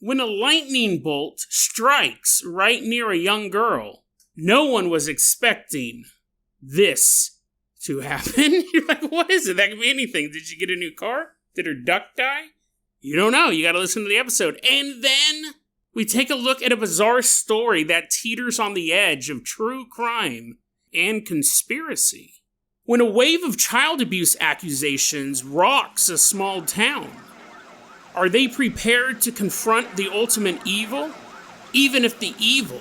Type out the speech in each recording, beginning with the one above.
when a lightning bolt strikes right near a young girl. No one was expecting this to happen. You're like, what is it? That could be anything. Did she get a new car? Did her duck die? You don't know. You gotta listen to the episode. And then we take a look at a bizarre story that teeters on the edge of true crime and conspiracy. When a wave of child abuse accusations rocks a small town, are they prepared to confront the ultimate evil, even if the evil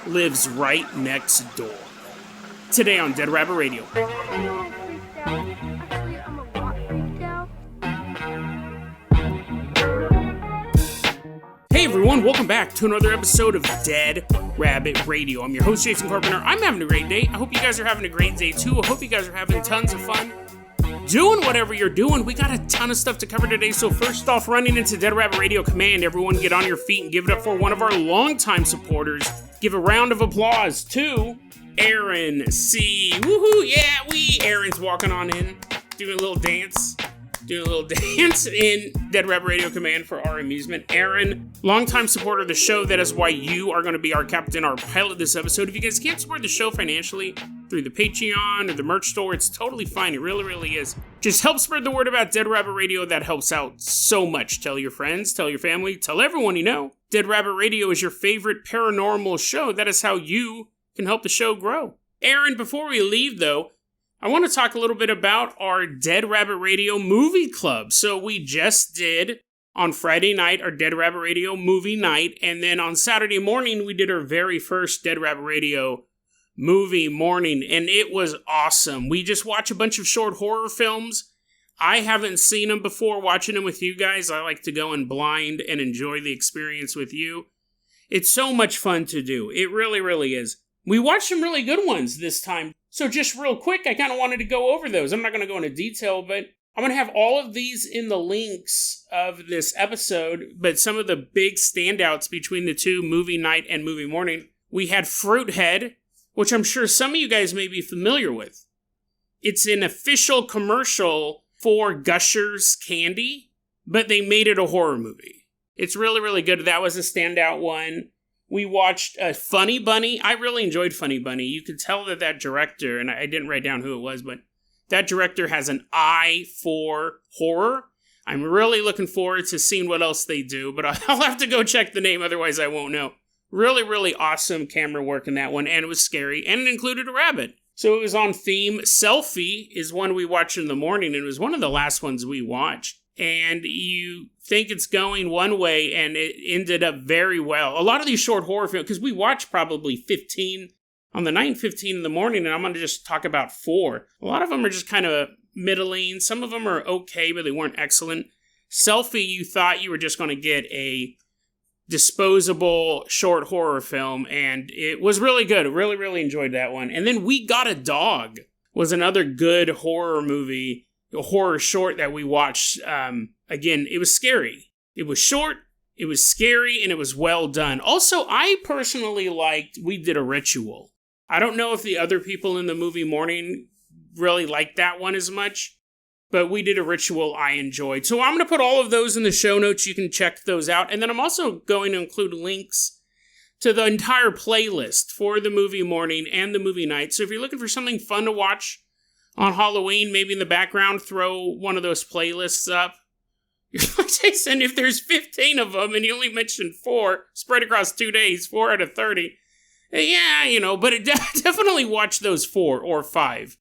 lives right next door? Today on Dead Rabbit Radio. Hey everyone, welcome back to another episode of Dead Rabbit Radio. I'm your host, Jason Carpenter. I'm having a great day. I hope you guys are having a great day too. I hope you guys are having tons of fun doing whatever you're doing. We got a ton of stuff to cover today. So first off, running into Dead Rabbit Radio Command, everyone get on your feet and give it up for one of our longtime supporters. Give a round of applause to Aaron C. Woohoo, yeah, Aaron's walking on in, doing a little dance in Dead Rabbit Radio Command for our amusement. Aaron, longtime supporter of the show. That is why you are going to be our captain, our pilot this episode. If you guys can't support the show financially through the Patreon or the merch store, it's totally fine. It really, really is. Just help spread the word about Dead Rabbit Radio. That helps out so much. Tell your friends, tell your family, tell everyone you know. Dead Rabbit Radio is your favorite paranormal show. That is how you can help the show grow. Aaron, before we leave though, I want to talk a little bit about our Dead Rabbit Radio movie club. So we just did on Friday night our Dead Rabbit Radio movie night, and then on Saturday morning we did our very first Dead Rabbit Radio movie morning, and it was awesome. We just watched a bunch of short horror films. I haven't seen them before. Watching them with you guys, I like to go in blind and enjoy the experience with you. It's so much fun to do. It really, really is. We watched some really good ones this time. So just real quick, I kind of wanted to go over those. I'm not going to go into detail, but I'm going to have all of these in the links of this episode. But some of the big standouts between the two, movie night and movie morning. We had FruitHead, which I'm sure some of you guys may be familiar with. It's an official commercial for Gushers candy, but they made it a horror movie. It's really, really good. That was a standout one. We watched Funny Bunny. I really enjoyed Funny Bunny. You could tell that director, and I didn't write down who it was, but that director has an eye for horror. I'm really looking forward to seeing what else they do, but I'll have to go check the name, otherwise I won't know. Really, really awesome camera work in that one, and it was scary, and it included a rabbit. So it was on theme. Selfie is one we watched in the morning, and it was one of the last ones we watched. And you think it's going one way, and it ended up very well. A lot of these short horror films, because we watched probably 15 on the night, 15 in the morning, and I'm going to just talk about 4. A lot of them are just kind of middling. Some of them are okay, but they weren't excellent. Selfie, you thought you were just going to get a disposable short horror film, and it was really good. I really, really enjoyed that one. And then We Got a Dog was another good horror movie, a horror short that we watched. Again, it was scary. It was short, it was scary, and it was well done. Also, I personally liked We Did a Ritual. I don't know if the other people in the movie morning really liked that one as much, but We Did a Ritual I enjoyed. So I'm going to put all of those in the show notes. You can check those out. And then I'm also going to include links to the entire playlist for the movie morning and the movie night. So if you're looking for something fun to watch on Halloween, maybe in the background, throw one of those playlists up. You're like, Jason, if there's 15 of them and you only mentioned 4, spread across 2 days, 4 out of 30. Yeah, but definitely watch those 4 or 5,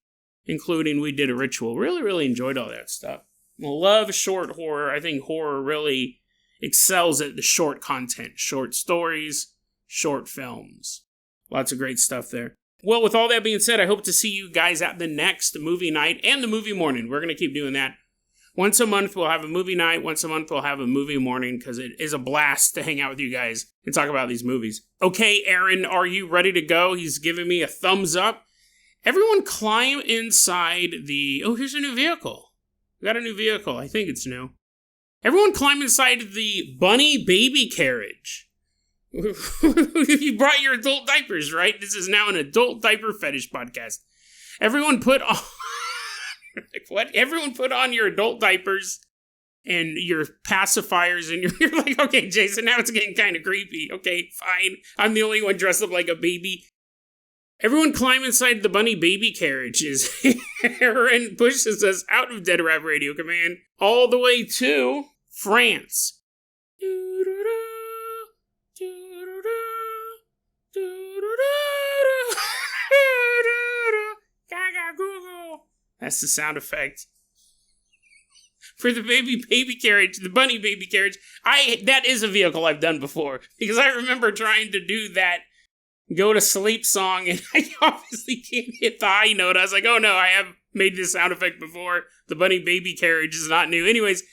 including We Did a Ritual. Really, really enjoyed all that stuff. Love short horror. I think horror really excels at the short content. Short stories, short films. Lots of great stuff there. Well, with all that being said, I hope to see you guys at the next movie night and the movie morning. We're going to keep doing that. Once a month, we'll have a movie night. Once a month, we'll have a movie morning, because it is a blast to hang out with you guys and talk about these movies. Okay, Aaron, are you ready to go? He's giving me a thumbs up. Everyone climb inside the... Oh, here's a new vehicle. We got a new vehicle. I think it's new. Everyone climb inside the bunny baby carriage. You brought your adult diapers, right? This is now an adult diaper fetish podcast. Everyone put on... Like, what? Everyone put on your adult diapers and your pacifiers, and you're like, okay, Jason, now it's getting kind of creepy. Okay, fine. I'm the only one dressed up like a baby. Everyone climb inside the bunny baby carriage as Aaron pushes us out of Dead Rabbit Radio Command all the way to France. That's the sound effect for the baby carriage, the bunny baby carriage. That is a vehicle I've done before, because I remember trying to do that go to sleep song, and I obviously can't hit the high note. I was like, oh no, I have made this sound effect before. The bunny baby carriage is not new. Anyways,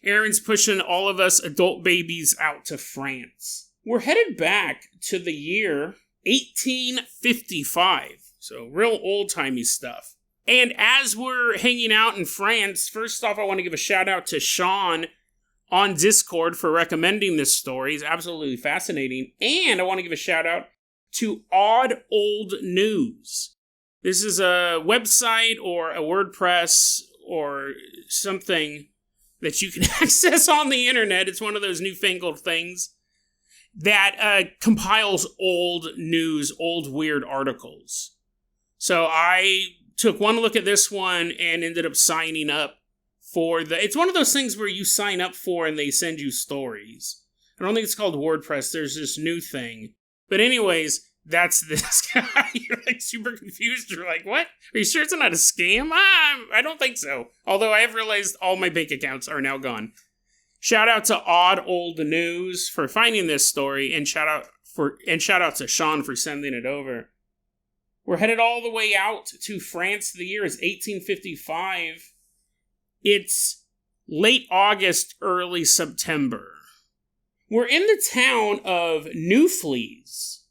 Aaron's pushing all of us adult babies out to France. We're headed back to the year 1855. So real old-timey stuff. And as we're hanging out in France, first off, I want to give a shout out to Sean on Discord for recommending this story. It's absolutely fascinating. And I want to give a shout out to Odd Old News. This is a website or a WordPress or something that you can access on the internet. It's one of those newfangled things that compiles old news, old weird articles. So I took one look at this one and ended up signing up for it's one of those things where you sign up for and they send you stories. I don't think it's called WordPress. There's this new thing. But anyways, that's this guy. You're like super confused. You're like, what? Are you sure it's not a scam? I don't think so. Although I have realized all my bank accounts are now gone. Shout out to Odd Old News for finding this story, and shout out to Sean for sending it over. We're headed all the way out to France. The year is 1855. It's late August, early September. We're in the town of Neaufles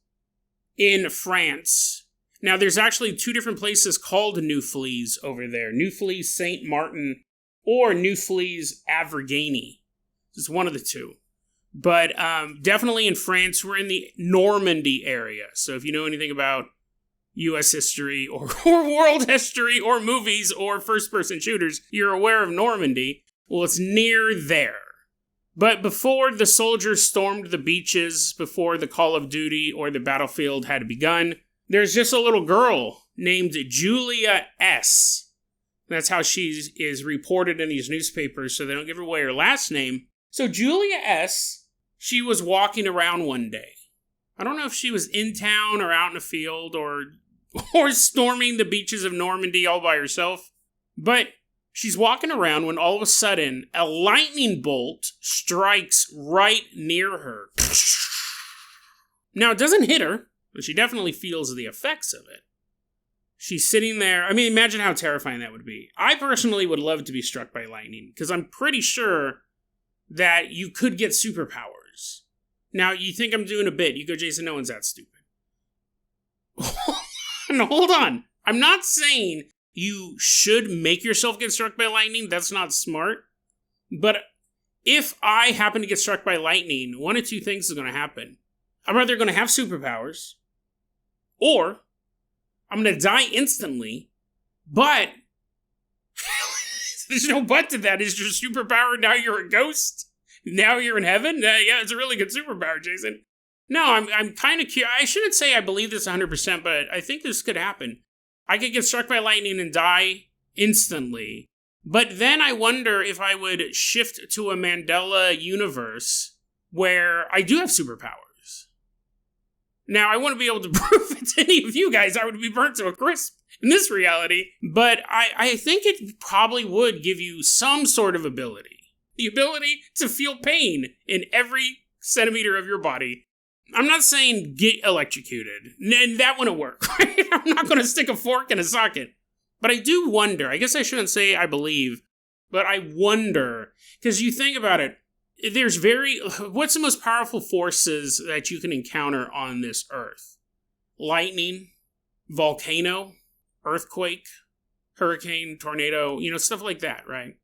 in France. Now, there's actually two different places called Neaufles over there. Neaufles Saint Martin or Neaufles Avergany. It's one of the two. But definitely in France, we're in the Normandy area. So if you know anything about U.S. history or world history or movies or first-person shooters, you're aware of Normandy. Well, it's near there. But before the soldiers stormed the beaches, before the Call of Duty or the battlefield had begun, there's just a little girl named Julia S. That's how she is reported in these newspapers, so they don't give away her last name. So Julia S., she was walking around one day. I don't know if she was in town or out in a field or storming the beaches of Normandy all by herself, but she's walking around when all of a sudden a lightning bolt strikes right near her. Now, it doesn't hit her, but she definitely feels the effects of it. She's sitting there. I mean, imagine how terrifying that would be. I personally would love to be struck by lightning, because I'm pretty sure that you could get superpowers. Now, you think I'm doing a bit. You go, Jason, no one's that stupid. No, hold on. I'm not saying you should make yourself get struck by lightning. That's not smart. But if I happen to get struck by lightning, one of two things is going to happen. I'm either going to have superpowers, or I'm going to die instantly, but there's no but to that. Is your superpower now you're a ghost? Now you're in heaven? Yeah, it's a really good superpower, Jason. No, I'm kind of curious. I shouldn't say I believe this 100%, but I think this could happen. I could get struck by lightning and die instantly. But then I wonder if I would shift to a Mandela universe where I do have superpowers. Now, I wouldn't be able to prove it to any of you guys. I would be burnt to a crisp in this reality. But I think it probably would give you some sort of ability. The ability to feel pain in every centimeter of your body. I'm not saying get electrocuted. And that wouldn't work, right? I'm not going to stick a fork in a socket. But I do wonder. I guess I shouldn't say I believe, but I wonder. Because you think about it, what's the most powerful forces that you can encounter on this earth? Lightning, volcano, earthquake, hurricane, tornado, stuff like that, right?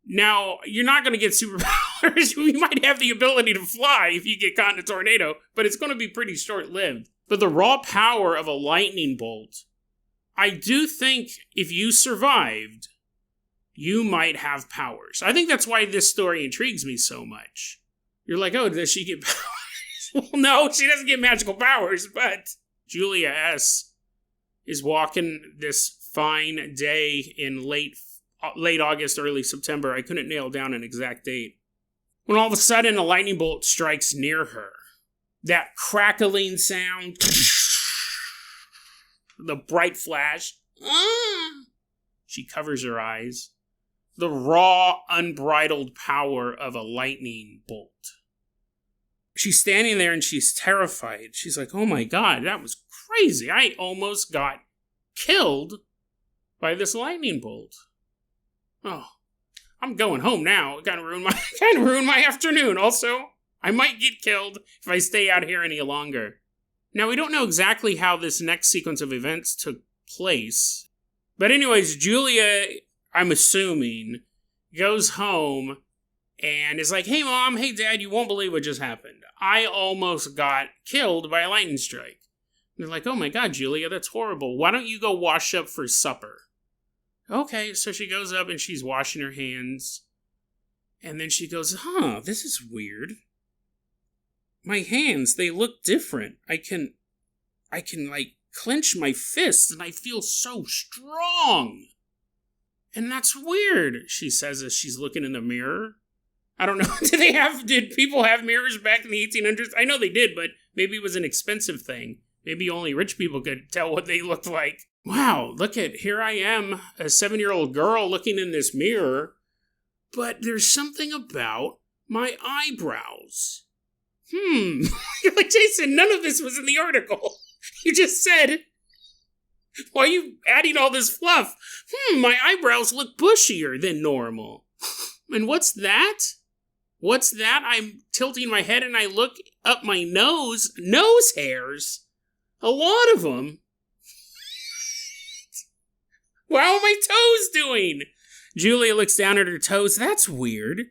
Now, you're not going to get superpowers. You might have the ability to fly if you get caught in a tornado, but it's going to be pretty short-lived. But the raw power of a lightning bolt, I do think if you survived, you might have powers. I think that's why this story intrigues me so much. You're like, oh, does she get powers? Well, no, she doesn't get magical powers, but Julia S. is walking this fine day in late August, early September. I couldn't nail down an exact date. When all of a sudden a lightning bolt strikes near her. That crackling sound, the bright flash. She covers her eyes. The raw, unbridled power of a lightning bolt. She's standing there and she's terrified. She's like, oh my God, that was crazy. I almost got killed by this lightning bolt. Oh, I'm going home now. It kind of ruined my afternoon. Also, I might get killed if I stay out here any longer. Now, we don't know exactly how this next sequence of events took place. But anyways, Julia, I'm assuming, goes home and is like, hey Mom, hey Dad, you won't believe what just happened. I almost got killed by a lightning strike. And they're like, oh my God, Julia, that's horrible. Why don't you go wash up for supper? Okay, so she goes up and she's washing her hands. And then she goes, this is weird. My hands, they look different. I can like clench my fists and I feel so strong. And that's weird, she says as she's looking in the mirror. I don't know, did people have mirrors back in the 1800s? I know they did, but maybe it was an expensive thing. Maybe only rich people could tell what they looked like. Wow, here I am, a 7-year-old girl looking in this mirror, but there's something about my eyebrows. You're like, Jason, none of this was in the article. You just said, why are you adding all this fluff? My eyebrows look bushier than normal. And what's that? What's that? I'm tilting my head and I look up my nose hairs. A lot of them. How are my toes doing? Julia looks down at her toes. That's weird.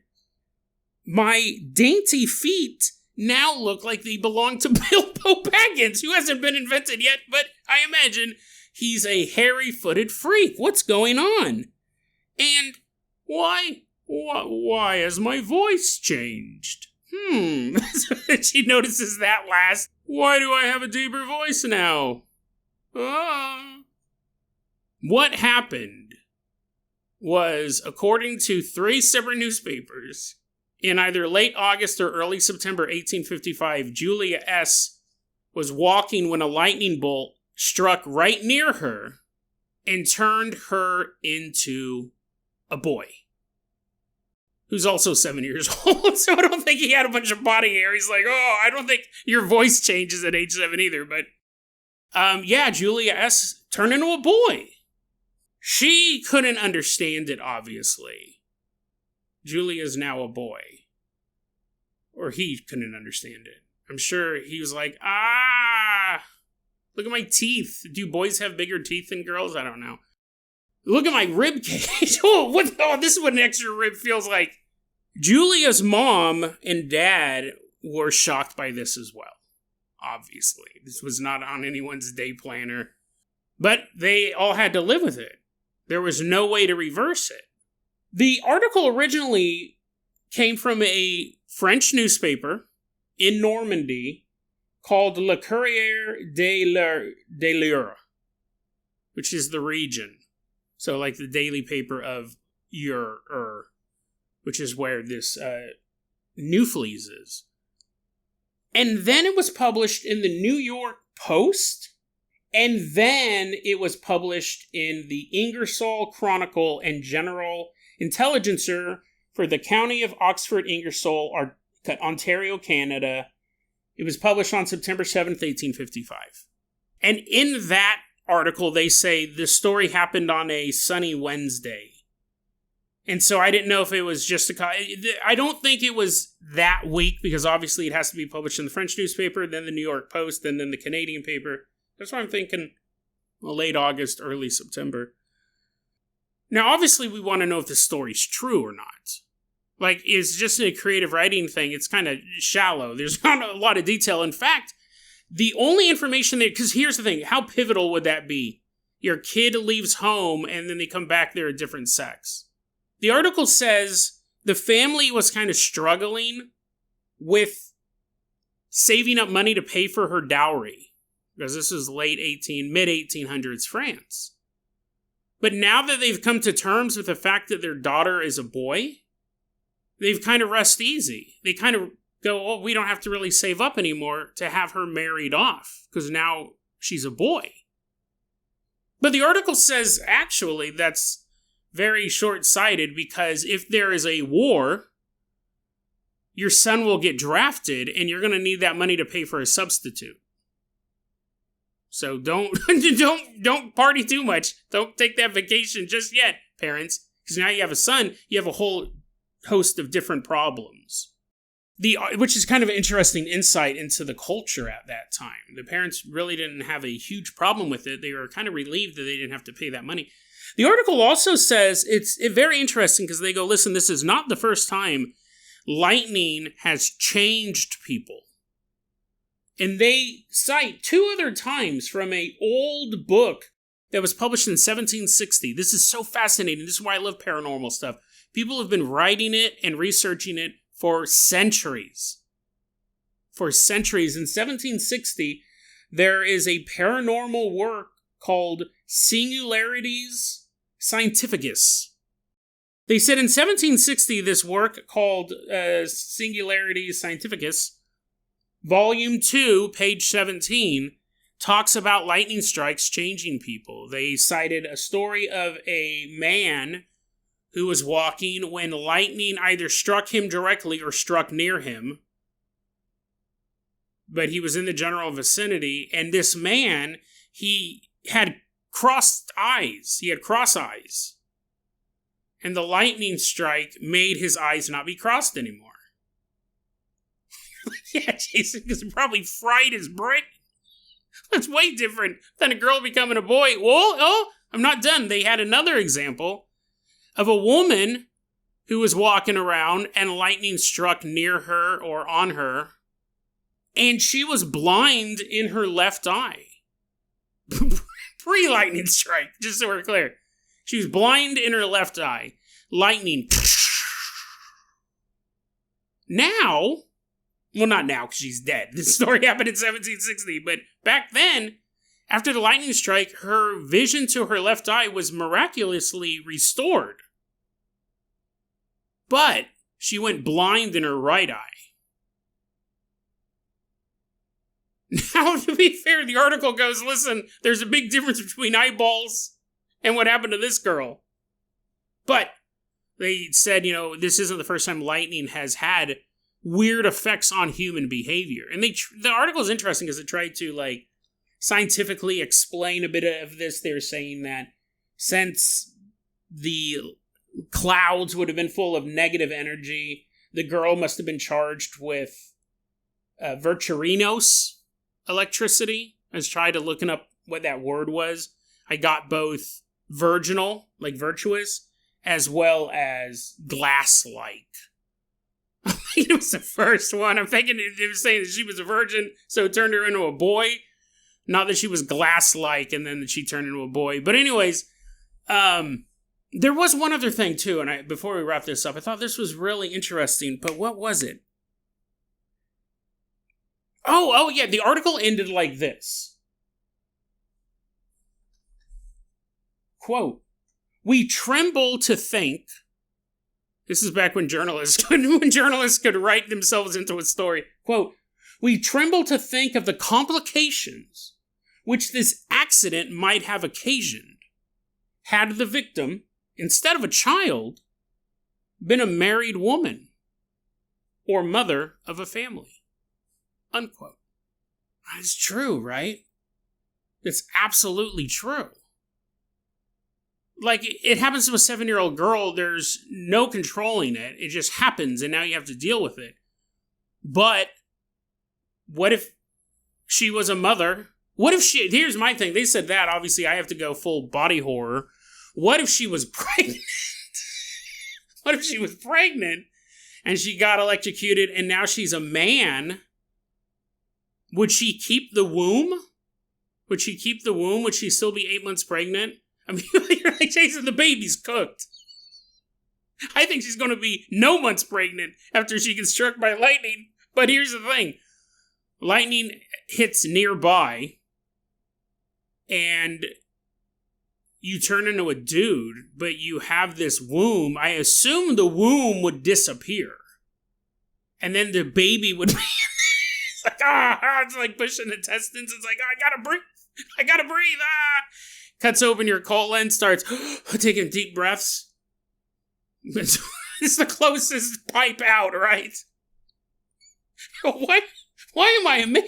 My dainty feet now look like they belong to Bilbo Baggins, who hasn't been invented yet, but I imagine he's a hairy-footed freak. What's going on? And why has my voice changed? She notices that last. Why do I have a deeper voice now? What happened was, according to 3 separate newspapers, in either late August or early September 1855, Julia S. was walking when a lightning bolt struck right near her and turned her into a boy, who's also 7 years old. So I don't think he had a bunch of body hair. He's like, I don't think your voice changes at age 7 either. But Julia S. turned into a boy. She couldn't understand it, obviously. Julia's now a boy. Or he couldn't understand it. I'm sure he was like, look at my teeth. Do boys have bigger teeth than girls? I don't know. Look at my rib cage. This is what an extra rib feels like. Julia's mom and dad were shocked by this as well. Obviously. This was not on anyone's day planner. But they all had to live with it. There was no way to reverse it. The article originally came from a French newspaper in Normandy called Le Courrier de l'Eure, which is the region. So like the daily paper of Eure, which is where this Neaufles is. And then it was published in the New York Post. And then it was published in the Ingersoll Chronicle and General Intelligencer for the County of Oxford, Ingersoll, Ontario, Canada. It was published on September 7th, 1855. And in that article, they say the story happened on a sunny Wednesday. And so I didn't know if it was just I don't think it was that week, because obviously it has to be published in the French newspaper, then the New York Post, and then the Canadian paper. That's why I'm thinking late August, early September. Now, obviously, we want to know if this story's true or not. Like, it's just a creative writing thing. It's kind of shallow. There's not a lot of detail. In fact, the only information there, because here's the thing, how pivotal would that be? Your kid leaves home and then they come back, they're a different sex. The article says the family was kind of struggling with saving up money to pay for her dowry, because this is mid-1800s France. But now that they've come to terms with the fact that their daughter is a boy, they've kind of rest easy. They kind of go, oh, we don't have to really save up anymore to have her married off, because now she's a boy. But the article says, actually, that's very short-sighted, because if there is a war, your son will get drafted, and you're going to need that money to pay for a substitute. So don't party too much. Don't take that vacation just yet, parents. Because now you have a son, you have a whole host of different problems. Which is kind of an interesting insight into the culture at that time. The parents really didn't have a huge problem with it. They were kind of relieved that they didn't have to pay that money. The article also says, it's very interesting because they go, listen, this is not the first time lightning has changed people. And they cite 2 other times from an old book that was published in 1760. This is so fascinating. This is why I love paranormal stuff. People have been writing it and researching it for centuries. For centuries. In 1760, there is a paranormal work called Singularities Scientificus. They said in 1760, this work called Singularities Scientificus, Volume 2, page 17, talks about lightning strikes changing people. They cited a story of a man who was walking when lightning either struck him directly or struck near him. But he was in the general vicinity, and this man, he had crossed eyes. He had cross eyes. And the lightning strike made his eyes not be crossed anymore. Yeah, Jason, because it probably fried his brain. That's way different than a girl becoming a boy. Well, I'm not done. They had another example of a woman who was walking around and lightning struck near her or on her, and she was blind in her left eye. Pre-lightning strike, just so we're clear. She was blind in her left eye. Lightning. Now, well, not now because she's dead. This story happened in 1760, but back then, after the lightning strike, her vision to her left eye was miraculously restored. But she went blind in her right eye. Now, to be fair, the article goes, listen, there's a big difference between eyeballs and what happened to this girl. But they said, this isn't the first time lightning has had weird effects on human behavior. And the article is interesting because it tried to, scientifically explain a bit of this. They're saying that since the clouds would have been full of negative energy, the girl must have been charged with virtuarinos electricity. I was trying to look up what that word was. I got both virginal, like virtuous, as well as glass-like. It was the first one. I'm thinking it was saying that she was a virgin, so it turned her into a boy. Not that she was glass-like and then that she turned into a boy. But anyways, there was one other thing too, and before we wrap this up, I thought this was really interesting, but what was it? Oh yeah, the article ended like this. Quote, "We tremble to think," this is back when journalists could write themselves into a story. Quote, "We tremble to think of the complications which this accident might have occasioned had the victim, instead of a child, been a married woman or mother of a family." Unquote. That's true, right? It's absolutely true. Like, it happens to a 7-year-old girl, there's no controlling it. It just happens, and now you have to deal with it. But what if she was a mother? What if she... Here's my thing. They said that. Obviously, I have to go full body horror. What if she was pregnant? What if she was pregnant, and she got electrocuted, and now she's a man? Would she keep the womb? Would she keep the womb? Would she still be 8 months pregnant? I mean, you're like, Jason, the baby's cooked. I think she's going to be no months pregnant after she gets struck by lightning. But here's the thing. Lightning hits nearby, and you turn into a dude, but you have this womb. I assume the womb would disappear. And then the baby would be... It's like, it's like pushing intestines. It's like, I gotta breathe, Cuts open your colon, starts taking deep breaths. It's the closest pipe out, right? What? Why am I a man?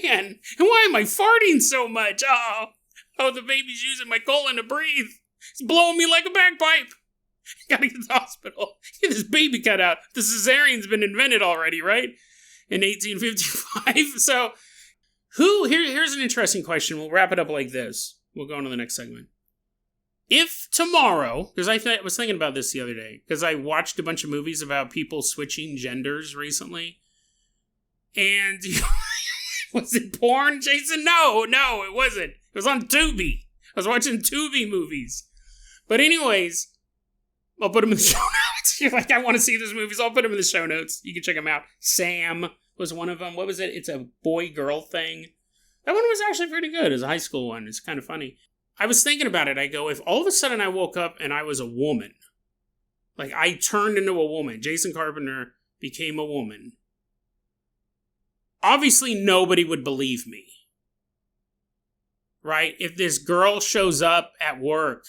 And why am I farting so much? Oh, the baby's using my colon to breathe. It's blowing me like a bagpipe. Gotta get to the hospital. Get this baby cut out. The cesarean's been invented already, right? In 1855. So, here's an interesting question. We'll wrap it up like this. We'll go on to the next segment. If tomorrow, because I was thinking about this the other day, because I watched a bunch of movies about people switching genders recently, and was it porn, Jason? No, it wasn't. It was on Tubi. I was watching Tubi movies. But anyways, I'll put them in the show notes. You're like, I want to see those movies. I'll put them in the show notes. You can check them out. Sam was one of them. What was it? It's a boy-girl thing. That one was actually pretty good. It's a high school one. It's kind of funny. I was thinking about it. I go, if all of a sudden I woke up and I was a woman, like I turned into a woman, Jason Carpenter became a woman, obviously nobody would believe me. Right? If this girl shows up at work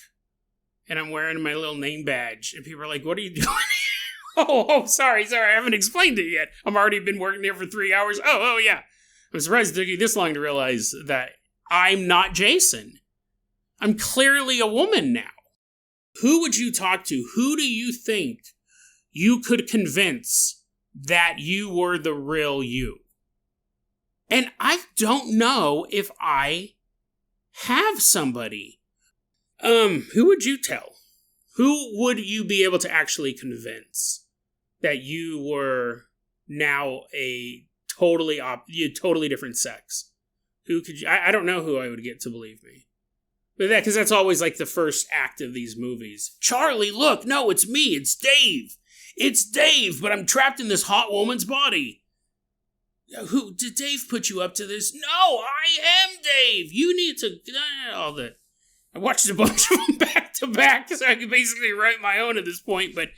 and I'm wearing my little name badge and people are like, what are you doing? Sorry, I haven't explained it yet. I've already been working there for 3 hours. Oh, yeah. I'm surprised it took you this long to realize that I'm not Jason. I'm clearly a woman now. Who would you talk to? Who do you think you could convince that you were the real you? And I don't know if I have somebody. Who would you tell? Who would you be able to actually convince that you were now a totally different sex? Who could you? I don't know who I would get to believe me. But because that's always like the first act of these movies. Charlie, look, no, it's me, it's Dave. It's Dave, but I'm trapped in this hot woman's body. Who did Dave put you up to this? No, I am Dave. You need to all that. I watched a bunch of them back to back, so I could basically write my own at this point. But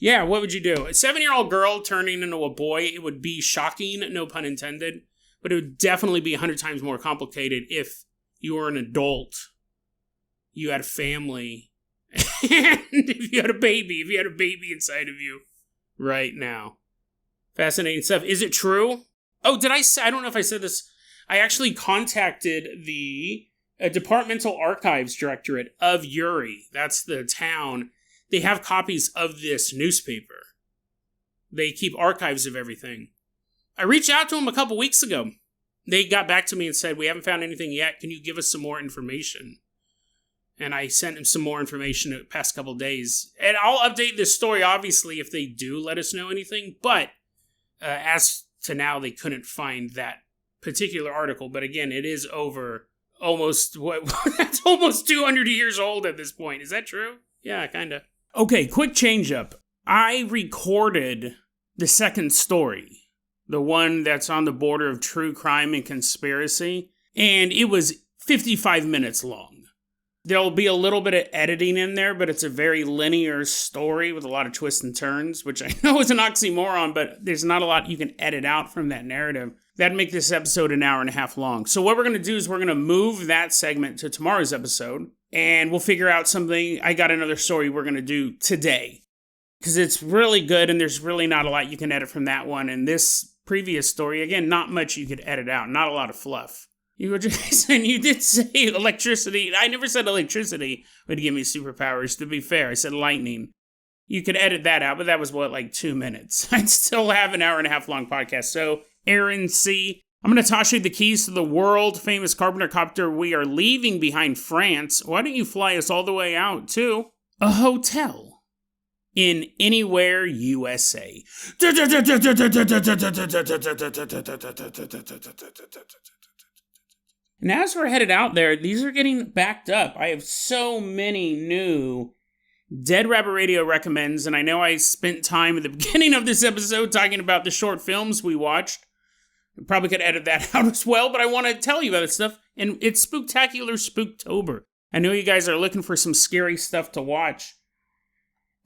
yeah, what would you do? A 7-year-old girl turning into a boy, it would be shocking, no pun intended. But it would definitely be 100 times more complicated if you were an adult, you had a family, and if you had a baby inside of you right now. Fascinating stuff. Is it true? Oh, did I say, I don't know if I said this. I actually contacted the Departmental Archives Directorate of Uri. That's the town. They have copies of this newspaper. They keep archives of everything. I reached out to them a couple weeks ago. They got back to me and said, we haven't found anything yet. Can you give us some more information? And I sent them some more information the past couple days. And I'll update this story, obviously, if they do let us know anything. But as to now, they couldn't find that particular article. But again, it is over almost, that's almost 200 years old at this point. Is that true? Yeah, kind of. Okay, quick change up. I recorded the second story, the one that's on the border of true crime and conspiracy, and it was 55 minutes long. There'll be a little bit of editing in there, but it's a very linear story with a lot of twists and turns, which I know is an oxymoron, but there's not a lot you can edit out from that narrative. That'd make this episode an hour and a half long. So what we're going to do is we're going to move that segment to tomorrow's episode, and we'll figure out something. I got another story we're going to do today, because it's really good, and there's really not a lot you can edit from that one. And this previous story, again, not much you could edit out, not a lot of fluff. You were just saying, you did say electricity. I never said electricity would give me superpowers, to be fair. I said lightning. You could edit that out, but that was, like 2 minutes. I'd still have an hour and a half long podcast. So, Aaron C., I'm going to toss you the keys to the world-famous Carpenter Copter. We are leaving behind France. Why don't you fly us all the way out to a hotel in anywhere, USA? And as we're headed out there, these are getting backed up. I have so many new Dead Rabbit Radio recommends, and I know I spent time at the beginning of this episode talking about the short films we watched. I probably could edit that out as well, but I want to tell you about this stuff. And it's Spooktacular Spooktober. I know you guys are looking for some scary stuff to watch.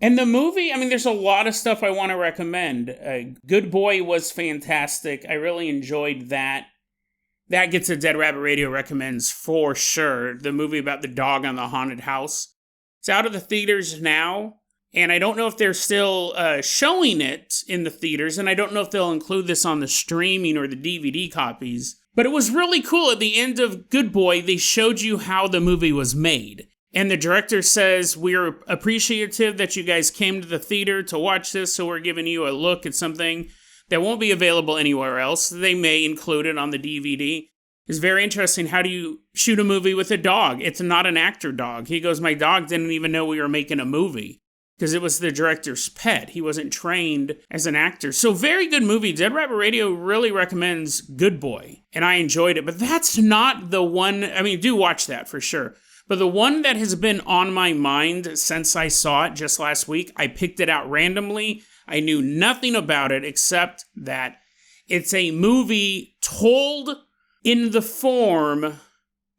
And the movie, I mean, there's a lot of stuff I want to recommend. Good Boy was fantastic. I really enjoyed that. That gets a Dead Rabbit Radio recommends for sure. The movie about the dog on the haunted house. It's out of the theaters now, and I don't know if they're still showing it in the theaters, and I don't know if they'll include this on the streaming or the DVD copies. But it was really cool. At the end of Good Boy, they showed you how the movie was made. And the director says, we're appreciative that you guys came to the theater to watch this, so we're giving you a look at something that won't be available anywhere else. They may include it on the DVD. It's very interesting. How do you shoot a movie with a dog? It's not an actor dog. He goes, my dog didn't even know we were making a movie because it was the director's pet. He wasn't trained as an actor. So very good movie. Dead Rabbit Radio really recommends Good Boy, and I enjoyed it. But that's not the one. I mean, do watch that for sure. But the one that has been on my mind since I saw it just last week, I picked it out randomly. I knew nothing about it except that it's a movie told in the form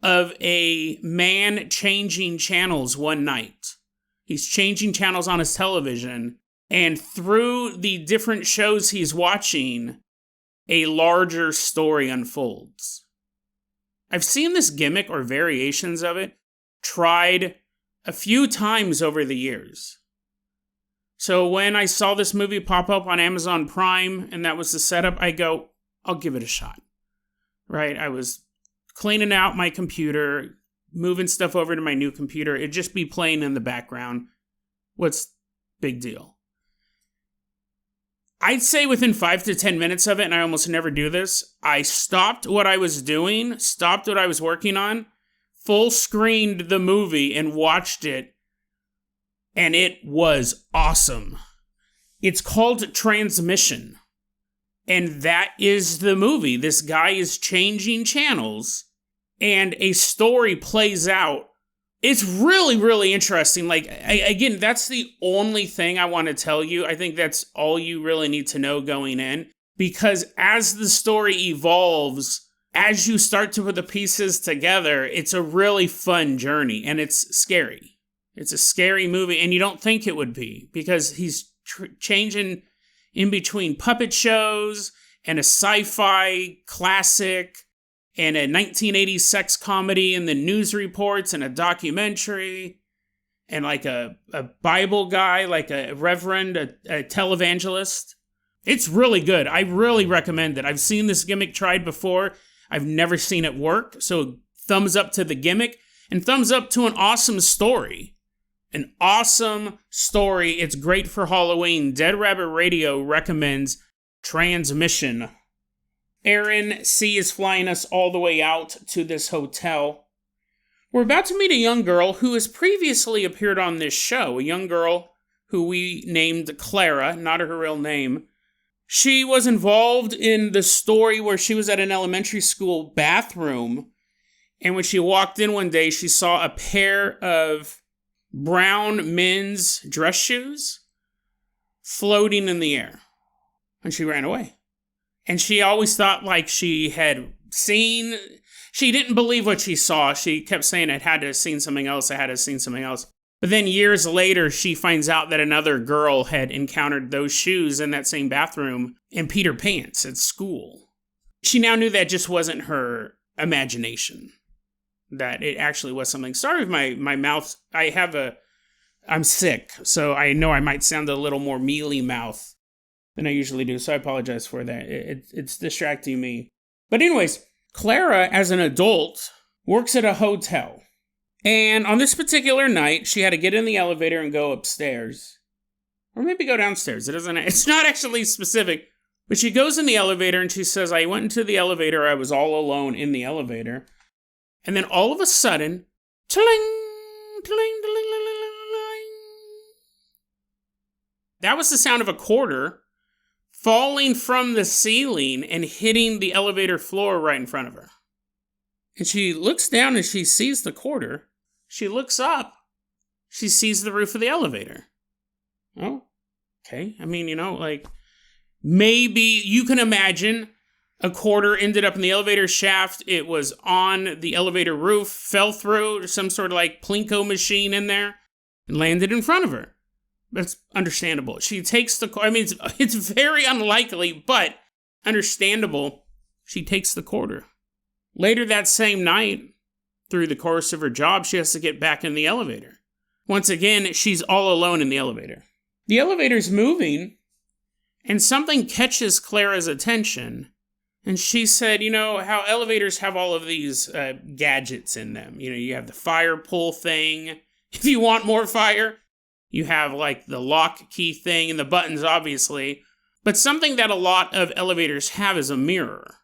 of a man changing channels one night. He's changing channels on his television, and through the different shows he's watching, a larger story unfolds. I've seen this gimmick or variations of it tried a few times over the years. So when I saw this movie pop up on Amazon Prime, and that was the setup, I go, I'll give it a shot. Right? I was cleaning out my computer, moving stuff over to my new computer. It'd just be playing in the background. What's big deal? I'd say within 5 to 10 minutes of it, and I almost never do this, I stopped what I was doing, stopped what I was working on, full screened the movie and watched it, and it was awesome. It's called Transmission. And that is the movie. This guy is changing channels, and a story plays out. It's really, really interesting. Like, again, that's the only thing I want to tell you. I think that's all you really need to know going in. Because as the story evolves, as you start to put the pieces together, it's a really fun journey, and it's scary. It's a scary movie, and you don't think it would be, because he's changing in between puppet shows and a sci-fi classic and a 1980s sex comedy and the news reports and a documentary and like a Bible guy, like a reverend, a televangelist. It's really good. I really recommend it. I've seen this gimmick tried before. I've never seen it work. So thumbs up to the gimmick and thumbs up to an awesome story. An awesome story. It's great for Halloween. Dead Rabbit Radio recommends Transmission. Aaron C. is flying us all the way out to this hotel. We're about to meet a young girl who has previously appeared on this show. A young girl who we named Clara, not her real name. She was involved in the story where she was at an elementary school bathroom, and when she walked in one day, she saw a pair of brown men's dress shoes floating in the air. And she ran away. And she always thought like she had seen... She didn't believe what she saw. She kept saying, I had to have seen something else. I had to have seen something else. But then years later, she finds out that another girl had encountered those shoes in that same bathroom in Peter Pants at school. She now knew that just wasn't her imagination. That it actually was something. Sorry if my mouth... I'm sick, so I know I might sound a little more mealy mouth than I usually do, so I apologize for that. It's distracting me. But anyways, Clara, as an adult, works at a hotel. And on this particular night, she had to get in the elevator and go upstairs. Or maybe go downstairs. It's not actually specific. But she goes in the elevator and she says, I went into the elevator. I was all alone in the elevator. And then all of a sudden, tling, tling, tling, tling, tling. That was the sound of a quarter falling from the ceiling and hitting the elevator floor right in front of her. And she looks down and she sees the quarter. She looks up. she sees the roof of the elevator. Oh, okay. I mean, maybe you can imagine a quarter ended up in the elevator shaft. It was on the elevator roof, fell through some sort of Plinko machine in there, and landed in front of her. That's understandable. She takes the, it's very unlikely, but understandable. She takes the quarter. Later that same night, through the course of her job, she has to get back in the elevator. Once again, she's all alone in the elevator. The elevator's moving, and something catches Clara's attention. And she said, how elevators have all of these gadgets in them. You have the fire pull thing. If you want more fire, you have the lock key thing and the buttons, obviously. But something that a lot of elevators have is a mirror.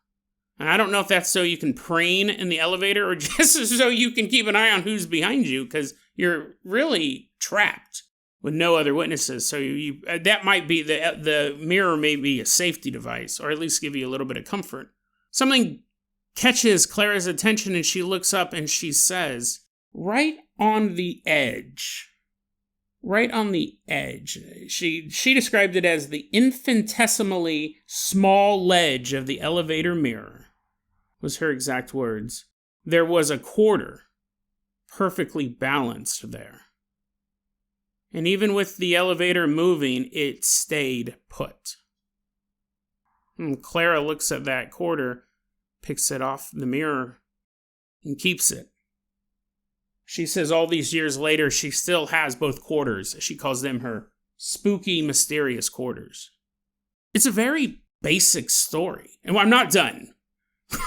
And I don't know if that's so you can preen in the elevator or just so you can keep an eye on who's behind you, because you're really trapped with no other witnesses. So that might be, the mirror may be a safety device, or at least give you a little bit of comfort. Something catches Clara's attention, and she looks up and she says, right on the edge, she described it as the infinitesimally small ledge of the elevator mirror, was her exact words. There was a quarter perfectly balanced there. And even with the elevator moving, it stayed put. And Clara looks at that quarter, picks it off the mirror, and keeps it. She says all these years later, she still has both quarters. She calls them her spooky, mysterious quarters. It's a very basic story. And I'm not done.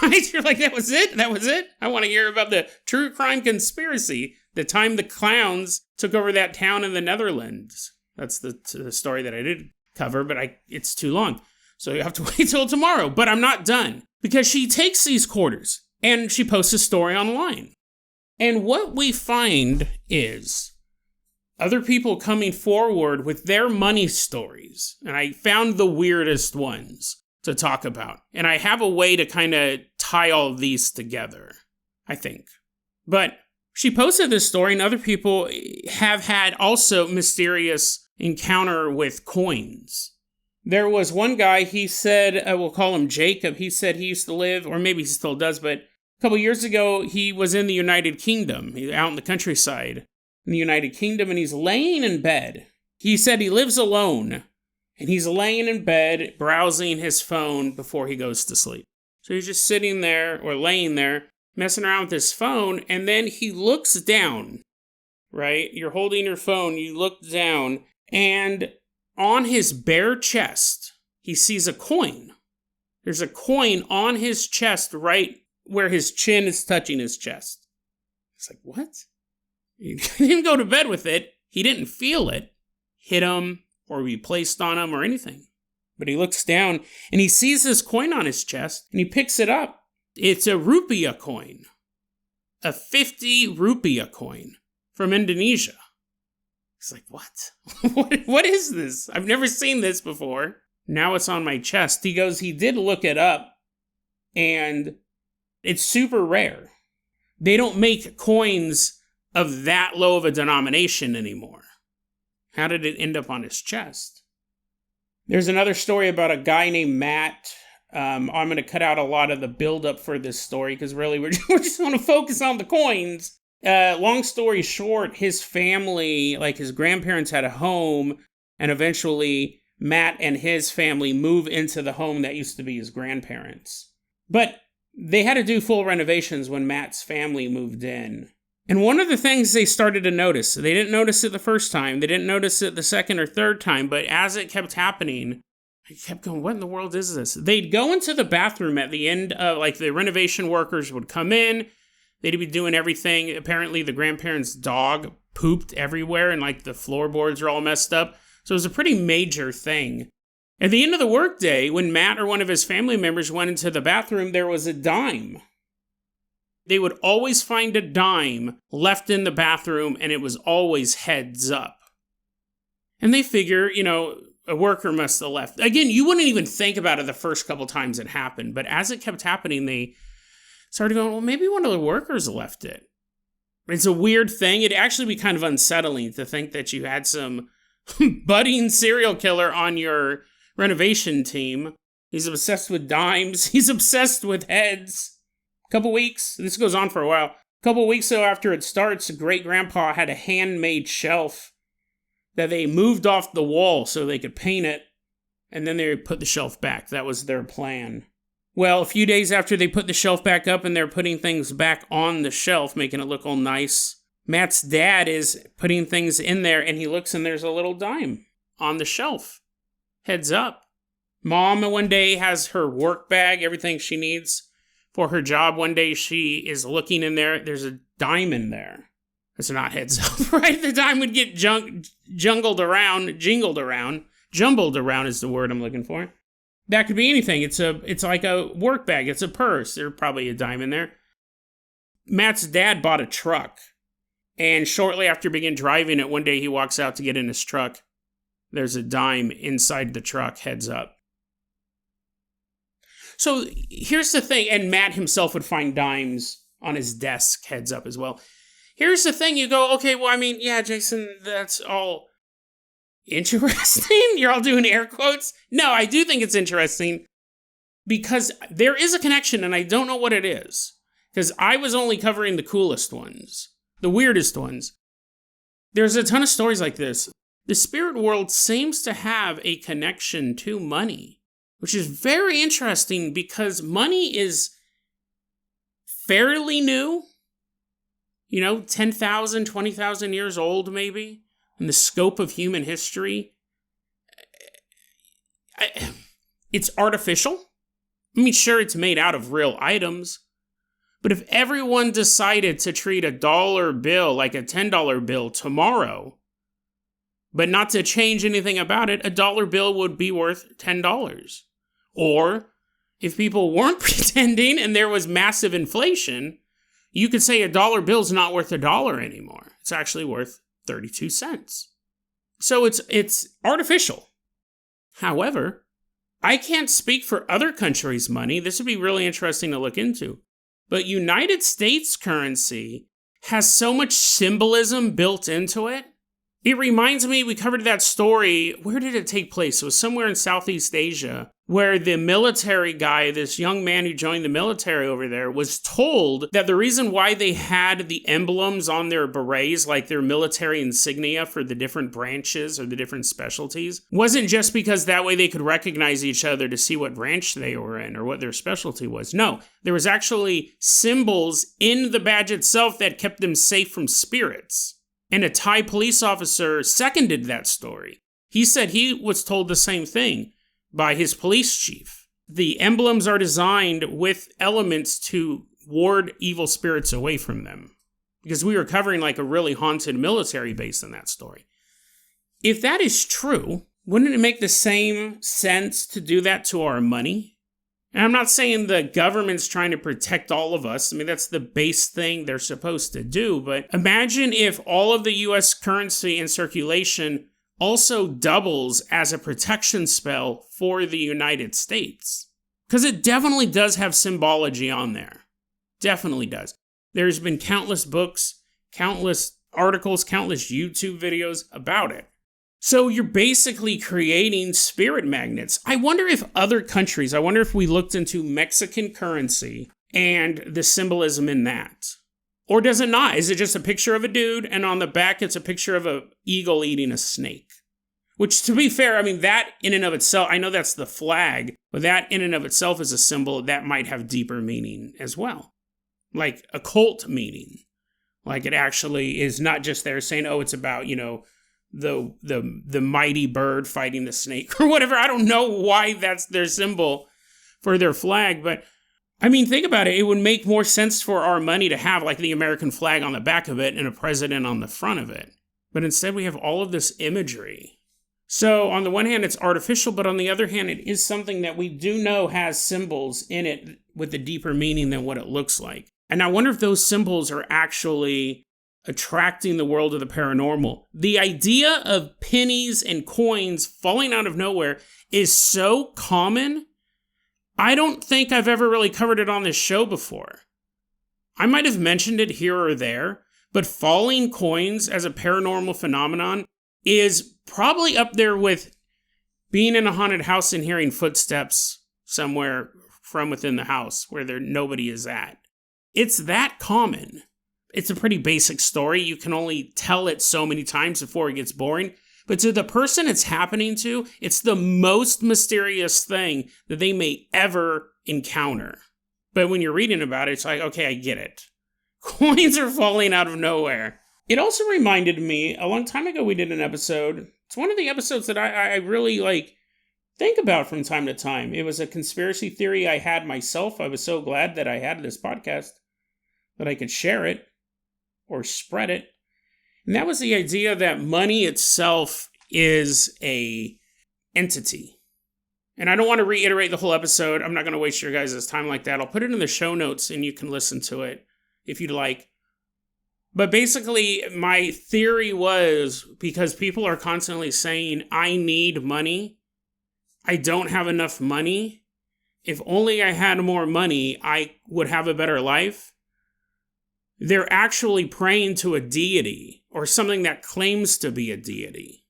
Right? You're like, that was it? That was it? I want to hear about the true crime conspiracy, the time the clowns took over that town in the Netherlands. That's the story that I did cover, but it's too long. So you have to wait till tomorrow. But I'm not done, because she takes these quarters and she posts a story online. And what we find is other people coming forward with their money stories. And I found the weirdest ones to talk about. And I have a way to kind of tie all of these together, I think. But she posted this story, and other people have had also mysterious encounter with coins. There was one guy, he said, we'll call him Jacob, he said he used to live, or maybe he still does, but a couple years ago, he was in the United Kingdom, out in the countryside in the United Kingdom, and he's laying in bed. He said he lives alone, and he's laying in bed, browsing his phone before he goes to sleep. So he's just sitting there, or laying there, messing around with his phone, and then he looks down, right? You're holding your phone, you look down, and on his bare chest, he sees a coin. There's a coin on his chest, right where his chin is touching his chest. It's like, what? He didn't go to bed with it. He didn't feel it hit him or be placed on him or anything. But he looks down and he sees this coin on his chest and he picks it up. It's a rupiah coin. A 50 rupiah coin from Indonesia. He's like, what? What is this? I've never seen this before. Now it's on my chest. He goes, he did look it up, and it's super rare. They don't make coins of that low of a denomination anymore. How did it end up on his chest? There's another story about a guy named Matt. I'm going to cut out a lot of the build-up for this story, because really we're just going to focus on the coins. Long story short, his family, like his grandparents had a home, and eventually Matt and his family move into the home that used to be his grandparents. But they had to do full renovations when Matt's family moved in. And one of the things they started to notice, they didn't notice it the first time, they didn't notice it the second or third time, but as it kept happening, I kept going, what in the world is this? They'd go into the bathroom at the end of, like, the renovation workers would come in, they'd be doing everything. Apparently the grandparents' dog pooped everywhere, and like the floorboards are all messed up. So it was a pretty major thing. At the end of the workday, when Matt or one of his family members went into the bathroom, there was a dime. They would always find a dime left in the bathroom, and it was always heads up. And they figure, a worker must have left. Again, you wouldn't even think about it the first couple times it happened, but as it kept happening, they started going, well, maybe one of the workers left it. It's a weird thing. It'd actually be kind of unsettling to think that you had some budding serial killer on your renovation team. He's obsessed with dimes. He's obsessed with heads. Couple weeks, this goes on for a while. Couple weeks though after it starts, great-grandpa had a handmade shelf that they moved off the wall so they could paint it, and then they put the shelf back. That was their plan. Well, a few days after they put the shelf back up and they're putting things back on the shelf, making it look all nice, Matt's dad is putting things in there, and he looks and there's a little dime on the shelf. Heads up. Mom one day has her work bag, everything she needs for her job. One day she is looking in there, there's a dime in there. It's not heads up, right? The dime would get jingled around is the word I'm looking for. That could be anything. It's like a work bag. It's a purse. There's probably a dime in there. Matt's dad bought a truck. And shortly after began driving it, one day he walks out to get in his truck. There's a dime inside the truck, heads up. So here's the thing, and Matt himself would find dimes on his desk, heads up as well. Here's the thing, you go, okay, well, I mean, yeah, Jason, that's all interesting. You're all doing air quotes. No, I do think it's interesting because there is a connection and I don't know what it is. Because I was only covering the coolest ones, the weirdest ones. There's a ton of stories like this. The spirit world seems to have a connection to money, which is very interesting because money is fairly new. 10,000, 20,000 years old maybe. In the scope of human history, it's artificial. I mean, sure, it's made out of real items, but if everyone decided to treat a dollar bill like a $10 bill tomorrow, but not to change anything about it, a dollar bill would be worth $10. Or if people weren't pretending and there was massive inflation, you could say a dollar bill's not worth $1 anymore. It's actually worth 32 cents. So it's artificial. However, I can't speak for other countries' money. This would be really interesting to look into. But United States currency has so much symbolism built into it. It reminds me, we covered that story. Where did it take place? It was somewhere in Southeast Asia, where the military guy, this young man who joined the military over there, was told that the reason why they had the emblems on their berets, like their military insignia for the different branches or the different specialties, wasn't just because that way they could recognize each other to see what branch they were in or what their specialty was. No, there was actually symbols in the badge itself that kept them safe from spirits. And a Thai police officer seconded that story. He said he was told the same thing by his police chief. The emblems are designed with elements to ward evil spirits away from them. Because we were covering like a really haunted military base in that story. If that is true, wouldn't it make the same sense to do that to our money? And I'm not saying the government's trying to protect all of us. I mean, that's the base thing they're supposed to do. But imagine if all of the US currency in circulation also doubles as a protection spell for the United States. Because it definitely does have symbology on there. Definitely does. There's been countless books, countless articles, countless YouTube videos about it. So you're basically creating spirit magnets. I wonder if other countries, I wonder if we looked into Mexican currency and the symbolism in that. Or does it not? Is it just a picture of a dude and on the back it's a picture of an eagle eating a snake? Which, to be fair, I mean, that in and of itself, I know that's the flag, but that in and of itself is a symbol that might have deeper meaning as well. Like occult meaning. Like it actually is not just there saying, oh, it's about, the mighty bird fighting the snake or whatever. I don't know why that's their symbol for their flag, but I mean, think about it. It would make more sense for our money to have like the American flag on the back of it and a president on the front of it. But instead we have all of this imagery. So on the one hand, it's artificial, but on the other hand, it is something that we do know has symbols in it with a deeper meaning than what it looks like. And I wonder if those symbols are actually attracting the world of the paranormal. The idea of pennies and coins falling out of nowhere is so common. I don't think I've ever really covered it on this show before. I might have mentioned it here or there, But falling coins as a paranormal phenomenon is probably up there with being in a haunted house and hearing footsteps somewhere from within the house where nobody is at. It's that common. It's a pretty basic story. You can only tell it so many times before it gets boring. But to the person it's happening to, it's the most mysterious thing that they may ever encounter. But when you're reading about it, it's like, okay, I get it. Coins are falling out of nowhere. It also reminded me, a long time ago we did an episode. It's one of the episodes that I really think about from time to time. It was a conspiracy theory I had myself. I was so glad that I had this podcast, that I could share it or spread it. And that was the idea that money itself is a entity. And I don't want to reiterate the whole episode. I'm not going to waste your guys' time like that. I'll put it in the show notes and you can listen to it if you'd like. But basically, my theory was, because people are constantly saying, I need money, I don't have enough money, if only I had more money, I would have a better life. They're actually praying to a deity, or something that claims to be a deity.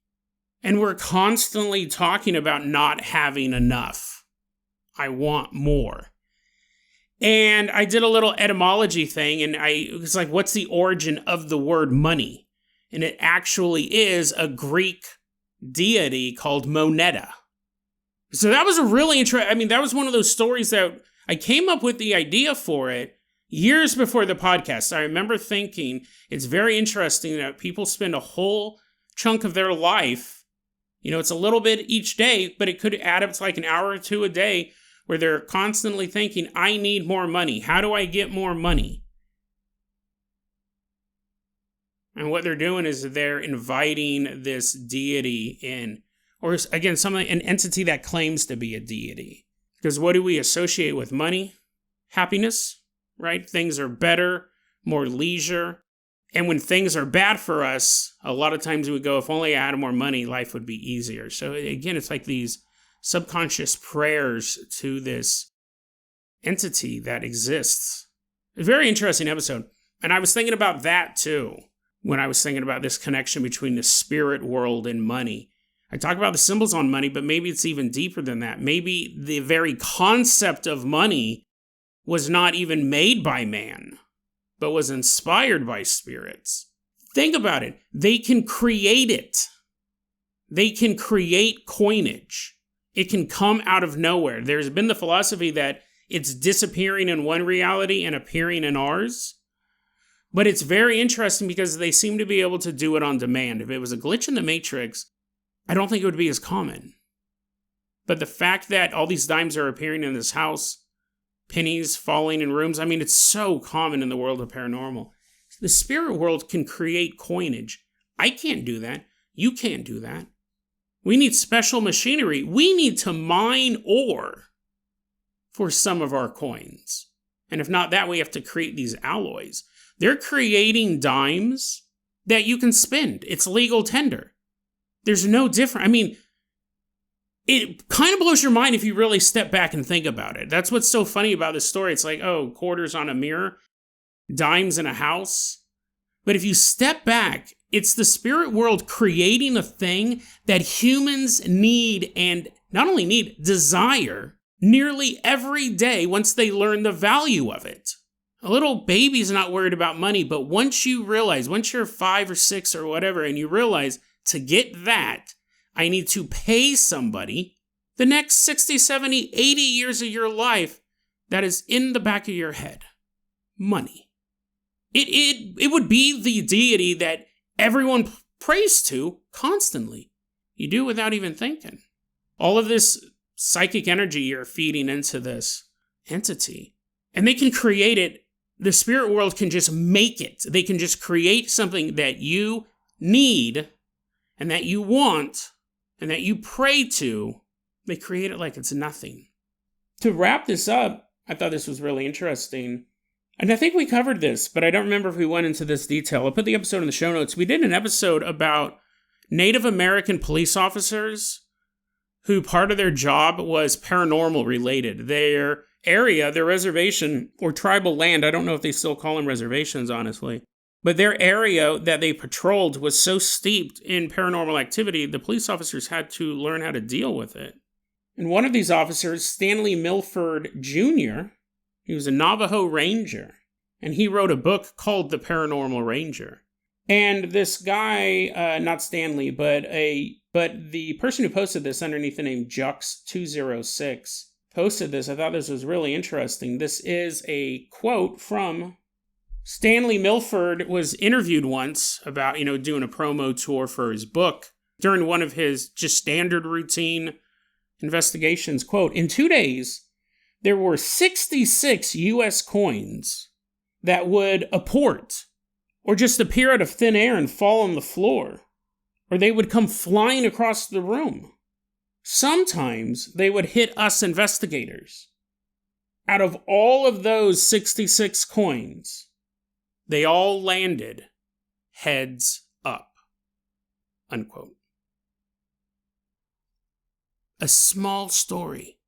And we're constantly talking about not having enough. I want more. And I did a little etymology thing, and it was like, what's the origin of the word money? And it actually is a Greek deity called Moneta. So that was a really interesting, that was one of those stories that I came up with the idea for it years before the podcast. I remember thinking, it's very interesting that people spend a whole chunk of their life, it's a little bit each day, but it could add up to like an hour or two a day, where they're constantly thinking, I need more money. How do I get more money? And what they're doing is they're inviting this deity in, or again, an entity that claims to be a deity. Because what do we associate with money? Happiness, right? Things are better, more leisure. And when things are bad for us, a lot of times we go, if only I had more money, life would be easier. So again, it's like these subconscious prayers to this entity that exists. A very interesting episode. And I was thinking about that too, when I was thinking about this connection between the spirit world and money. I talk about the symbols on money, but maybe it's even deeper than that. Maybe the very concept of money was not even made by man, but was inspired by spirits. Think about it. They can create it. They can create coinage. It can come out of nowhere. There's been the philosophy that it's disappearing in one reality and appearing in ours. But it's very interesting because they seem to be able to do it on demand. If it was a glitch in the Matrix, I don't think it would be as common. But the fact that all these dimes are appearing in this house, pennies falling in rooms, it's so common in the world of paranormal. The spirit world can create coinage. I can't do that. You can't do that. We need special machinery. We need to mine ore for some of our coins. And if not that, we have to create these alloys. They're creating dimes that you can spend. It's legal tender. There's no different. It kind of blows your mind if you really step back and think about it. That's what's so funny about this story. It's like, quarters on a mirror, dimes in a house. But if you step back, it's the spirit world creating a thing that humans need, and not only need, desire nearly every day once they learn the value of it. A little baby's not worried about money, but once you're 5 or 6 or whatever, and you realize, to get that, I need to pay somebody, the next 60, 70, 80 years of your life, that is in the back of your head. Money. It would be the deity that everyone prays to constantly. You do without even thinking. All of this psychic energy you're feeding into this entity. And they can create it. The spirit world can just make it. They can just create something that you need and that you want and that you pray to. They create it like it's nothing. To wrap this up, I thought this was really interesting. And I think we covered this, but I don't remember if we went into this detail. I'll put the episode in the show notes. We did an episode about Native American police officers who part of their job was paranormal related. Their area, their reservation, or tribal land, I don't know if they still call them reservations, honestly, But their area that they patrolled was so steeped in paranormal activity, the police officers had to learn how to deal with it. And one of these officers, Stanley Milford Jr., he was a Navajo Ranger, and he wrote a book called The Paranormal Ranger. And this guy, not Stanley, but the person who posted this underneath the name Jux206 posted this. I thought this was really interesting. This is a quote from Stanley Milford. Was interviewed once about, doing a promo tour for his book during one of his just standard routine investigations. Quote, "In 2 days, there were 66 U.S. coins that would apport or just appear out of thin air and fall on the floor, or they would come flying across the room. Sometimes they would hit us investigators. Out of all of those 66 coins, they all landed heads up." Unquote. A small story,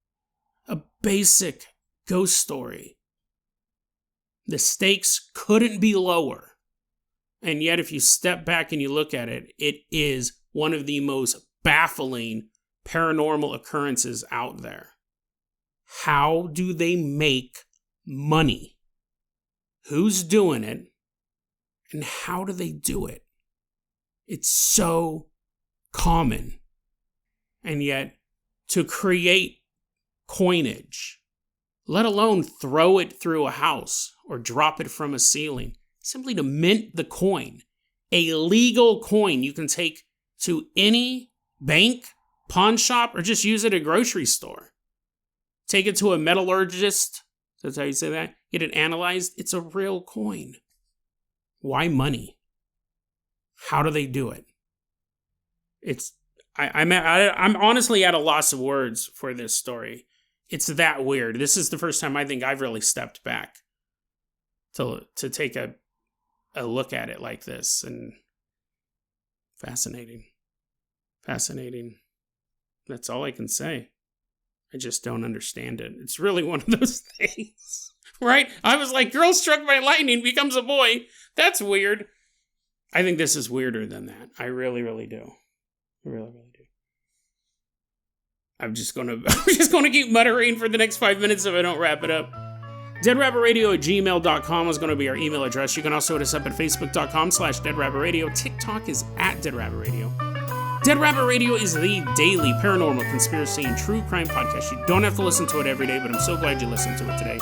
a basic ghost story. The stakes couldn't be lower. And yet, if you step back and you look at it, it is one of the most baffling paranormal occurrences out there. How do they make money? Who's doing it? And how do they do it? It's so common. And yet, to create coinage, let alone throw it through a house or drop it from a ceiling, simply to mint the coin, a legal coin you can take to any bank, pawn shop, or just use it at a grocery store. Take it to a metallurgist, that's how you say that, get it analyzed. It's a real coin. Why money? How do they do it? I'm honestly at a loss of words for this story. It's that weird. This is the first time I think I've really stepped back to take a look at it like this. And fascinating. That's all I can say. I just don't understand it. It's really one of those things, right? I was like, girl struck by lightning becomes a boy. That's weird. I think this is weirder than that. I really, really do. I really, really do. I'm just gonna keep muttering for the next 5 minutes if I don't wrap it up. DeadRabbitRadio@gmail.com is going to be our email address. You can also hit us up at Facebook.com/DeadRabbitRadio. TikTok is @DeadRabbitRadio. Dead Rabbit Radio is the daily paranormal, conspiracy, and true crime podcast. You don't have to listen to it every day, but I'm so glad you listened to it today.